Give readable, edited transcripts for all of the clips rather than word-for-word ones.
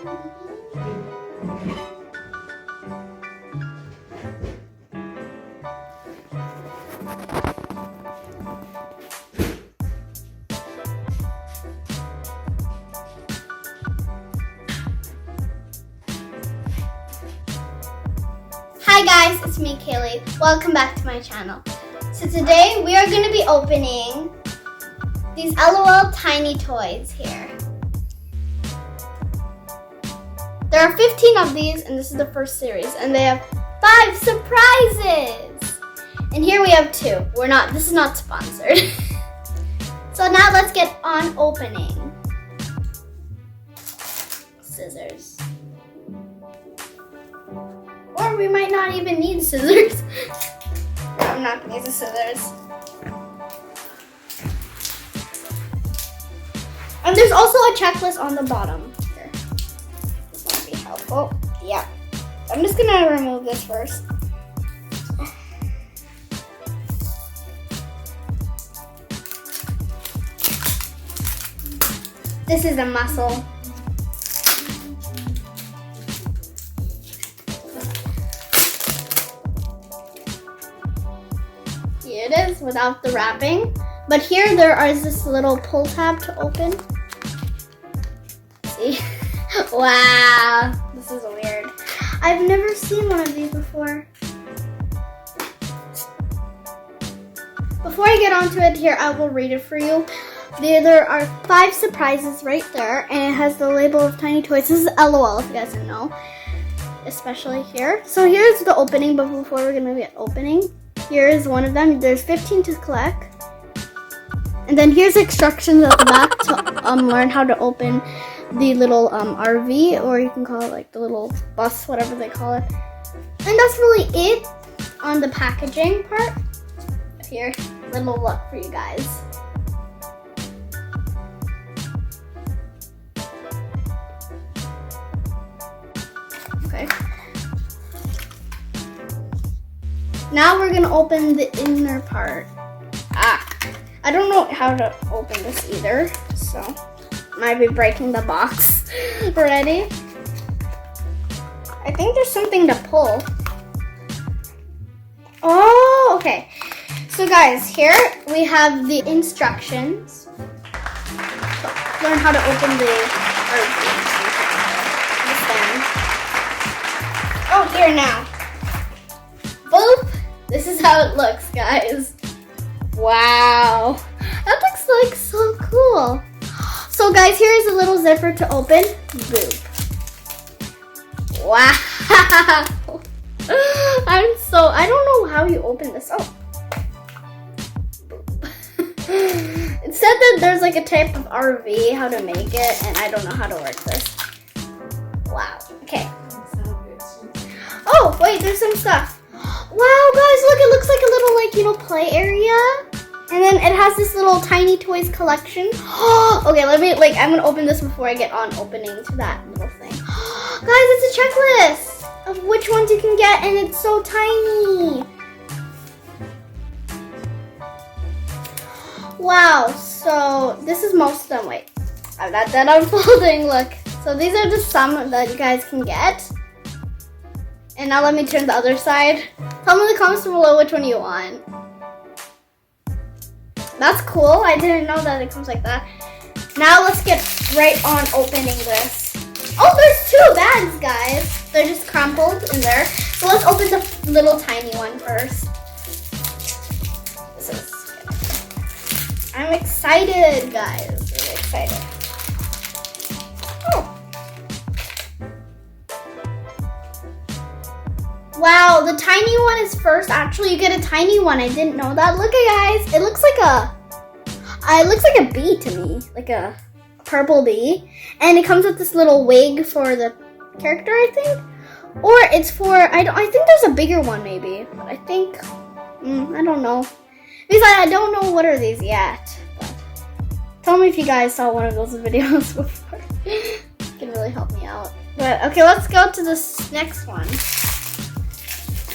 Hi guys, it's me Kaylee. Welcome back to my channel. So today we are going to be opening these LOL tiny toys here. There are 15 of these and this is the first series and they have 5 surprises. And here we have 2. This is not sponsored. So now let's get on opening. Scissors. Or we might not even need scissors. No, I'm not gonna use the scissors. And there's also a checklist on the bottom here. This might be helpful. Yeah. I'm just gonna remove this first. This is a muscle. Here it is without the wrapping. But here there is this little pull tab to open. See? Wow, this is weird. I've never seen one of these before. Before I get onto it here, I will read it for you. There are 5 surprises right there, and it has the label of tiny toys. This is LOL, if you guys didn't know, especially here. So here's the opening, but before we're gonna get opening, here is one of them. There's 15 to collect. And then here's instructions at the back to learn how to open the little RV, or you can call it like the little bus, whatever they call it. And that's really it on the packaging part. Here, little look for you guys. Okay. Now we're gonna open the inner part. I don't know how to open this either, so might be breaking the box. Ready? I think there's something to pull. Oh, okay. So guys, here we have the instructions. Learn how to open the stand. Oh, here now. Boop. This is how it looks, guys. Wow, that looks like so cool. So guys, here is a little zipper to open. Boop. Wow. I don't know how you open this. Oh. Boop. It said that there's like a type of RV, how to make it, and I don't know how to work this. Wow, okay. Oh, wait, there's some stuff. Wow, guys, look, it looks like a little, play area. And then it has this little tiny toys collection. Okay, I'm gonna open this before I get on opening to that little thing. Guys, it's a checklist of which ones you can get, and it's so tiny. Wow, so this is most of them. Wait, I've got that unfolding, look. So these are just some that you guys can get. And now let me turn the other side. Tell me in the comments below which one you want. That's cool. I didn't know that it comes like that. Now let's get right on opening this. Oh, there's 2 bags, guys. They're just crumpled in there. So let's open the little tiny one first. I'm excited, guys. Really excited. Oh. Wow, the tiny one is first. Actually, you get a tiny one. I didn't know that. Look at guys. It looks like a bee to me, like a purple bee. And it comes with this little wig for the character, I think. Or it's for I think there's a bigger one maybe. But I think I don't know. Because I don't know what are these yet. But tell me if you guys saw one of those videos before. It can really help me out. But okay, let's go to this next one.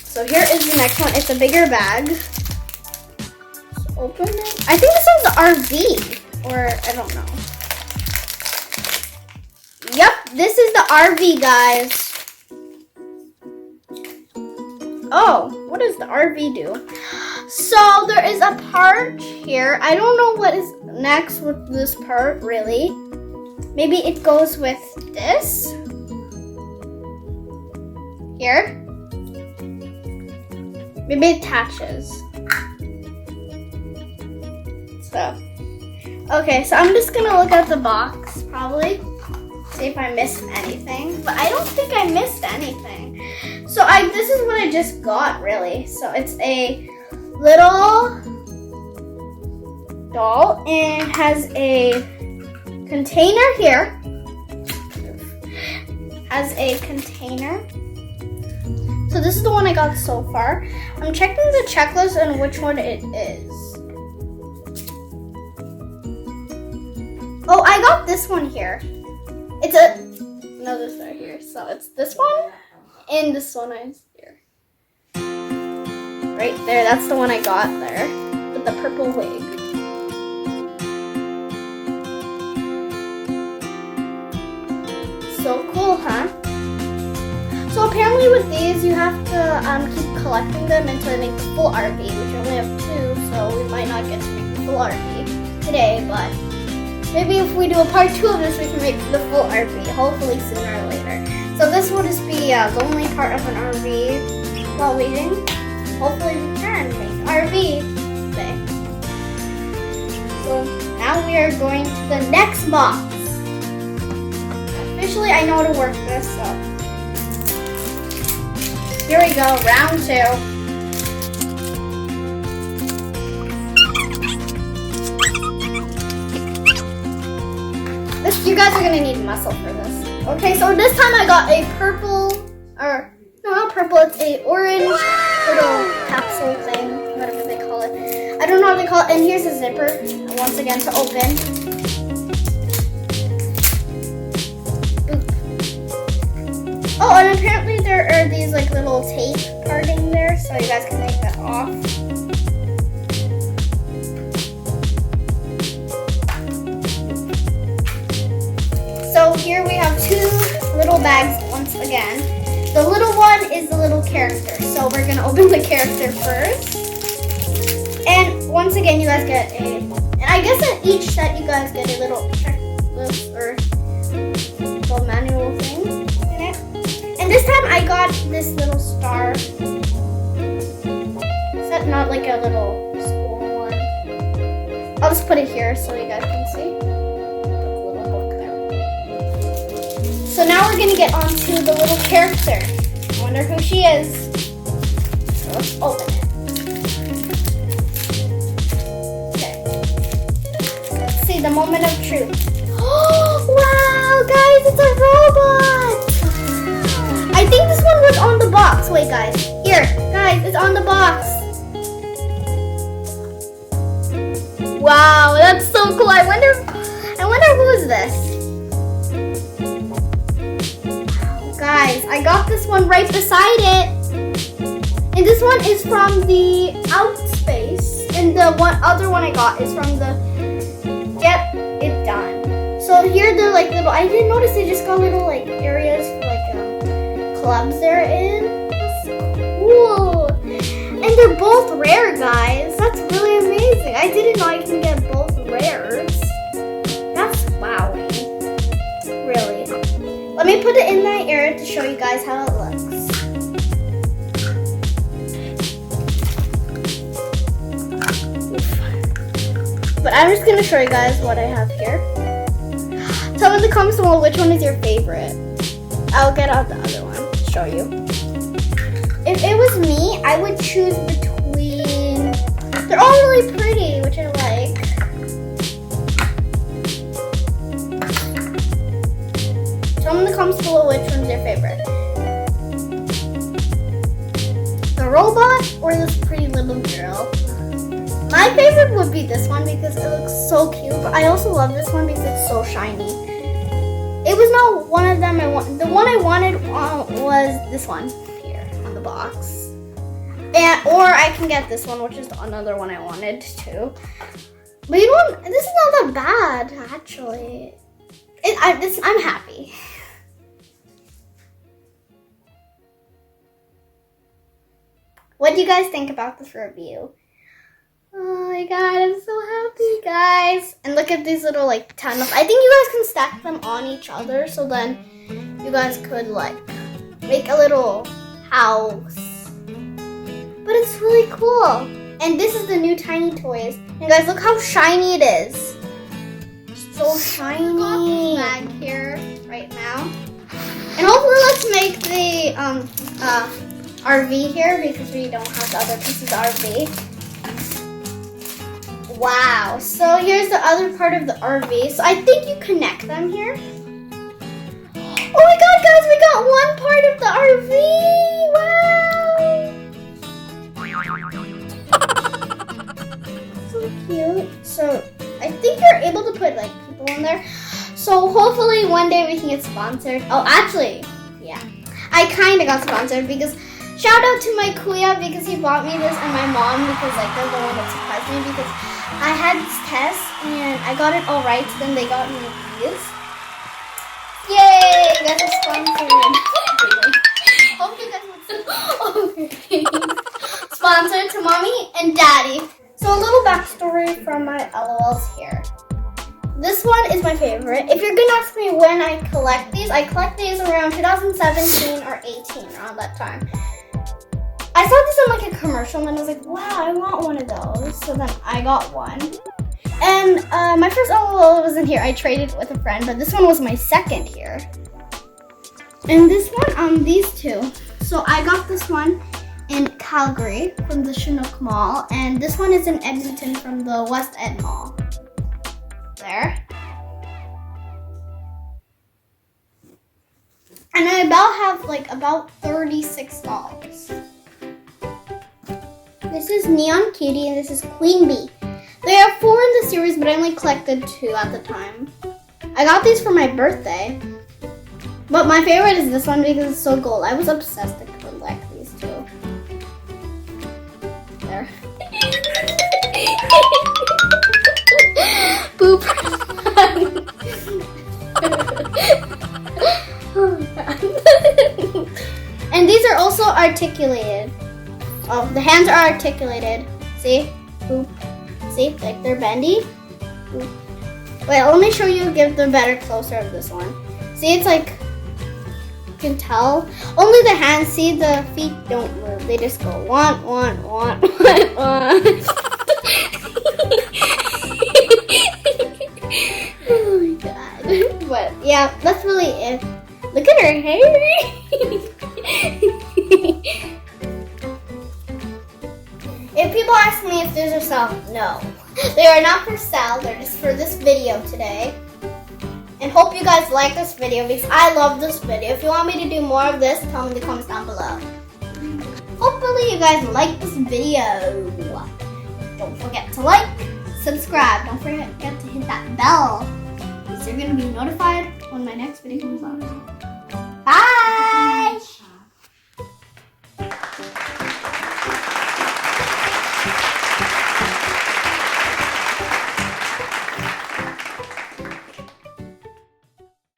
So here is the next one. It's a bigger bag. Let's open it. I think this one's the RV, or I don't know. Yep, This is the RV, guys. Oh, what does the RV do? So there is a part here. I don't know what is next with this part, really. Maybe it goes with this. Here. Maybe it attaches. So, okay, so I'm just gonna look at the box, probably. See if I missed anything. But I don't think I missed anything. So this is what I just got, really. So it's a little doll and has a container here. Has a container. So this is the one I got so far. I'm checking the checklist and which one it is. Oh, I got this one here. It's no, this right here. So it's this one and this one is here. Right there, that's the one I got there with the purple wig. So cool, huh? So apparently with these, you have to keep collecting them until they make the full RV, which we only have 2, so we might not get to make the full RV today, but maybe if we do a part 2 of this, we can make the full RV, hopefully sooner or later. So this will just be the only part of an RV while waiting. Hopefully we can make RV today. So now we are going to the next box. Officially, I know how to work this, so here we go, round 2. You guys are gonna need muscle for this. Okay, so this time I got a purple, or no, not purple, it's a orange little capsule thing, whatever they call it. I don't know what they call it. And here's a zipper, once again, to open. Oop. Oh, and apparently there are these like little tape parting there, so you guys can take that off. So here we have 2 little bags once again. The little one is the little character. So we're gonna open the character first. And once again, you guys get and I guess in each set you guys get a little checklist or little manual thing in it. And this time I got this little star set, not like a little school one. I'll just put it here so you guys can see. So now we're gonna get on to the little character. I wonder who she is. So let's open it. Okay. Let's see, the moment of truth. Oh, wow, guys, it's a robot. I think this one was on the box. Wait, guys. Here, guys, it's on the box. Wow, that's so cool. I wonder who is this? Guys, I got this one right beside it. And this one is from the Outspace. And the other one I got is from the Get It Done. So here they're like little, I didn't notice they just got little like areas for like clubs they're in. That's cool. And they're both rare, guys. That's really amazing. I didn't know I can get both rares. That's wowing. Really. Let me put it in my ear to show you guys how it looks. But I'm just going to show you guys what I have here. Tell me in the comments below which one is your favorite. I'll get out the other one to show you. If it was me, I would choose between... They're all really pretty, which I like. Tell me in the comments below which one's your favorite. The robot or this pretty little girl? My favorite would be this one because it looks so cute, but I also love this one because it's so shiny. It was not one of them I wanted. The one I wanted was this one here on the box. Or I can get this one, which is another one I wanted too. But you know what? This is not that bad, actually. I'm happy. What do you guys think about this review? Oh my god, I'm so happy, guys. And look at these little like tunnels. I think you guys can stack them on each other so then you guys could like make a little house. But it's really cool. And this is the new tiny toys. And guys, look how shiny it is. So shiny. Bag here right now. And hopefully let's make the RV here because we don't have the other pieces of RV. Wow, so here's the other part of the RV. So I think you connect them here. Oh my god, guys, we got one part of the RV. Wow. So cute. So I think you're able to put like people in there. So hopefully one day we can get sponsored. Oh, actually, yeah. I kind of got sponsored because shout out to my kuya because he bought me this and my mom because like they're the one that surprised me because I had this test and I got it all right, so then they got me these. Yay! Got a sponsored. Hope you guys would sponsored to mommy and daddy. So a little backstory from my LOLs here. This one is my favorite. If you're gonna ask me when I collect these around 2017 or 18, around that time. I saw this on like a commercial and I was like, wow, I want one of those. So then I got one. And my first LOL wasn't here. I traded with a friend, but this one was my second here. And this one, these two. So I got this one in Calgary from the Chinook Mall. And this one is in Edmonton from the West End Mall. There. And I have about 36 dolls. This is Neon Cutie and this is Queen Bee. There are 4 in the series, but I only collected 2 at the time. I got these for my birthday. But my favorite is this one because it's so gold. I was obsessed to collect these 2. There. Boop. And these are also articulated. Oh, the hands are articulated. See? Boop. See? Like they're bendy. Boop. Wait, let me show you, give the better closer of this one. See, it's like, you can tell. Only the hands, see, the feet don't move. They just go one. Oh my god. But yeah, that's really it. Look at her hair. If people ask me if these are sell, no. They are not for sale, they're just for this video today. And hope you guys like this video because I love this video. If you want me to do more of this, tell me in the comments down below. Hopefully you guys like this video. Don't forget to like, subscribe. Don't forget to hit that bell because you're going to be notified when my next video comes out. Bye!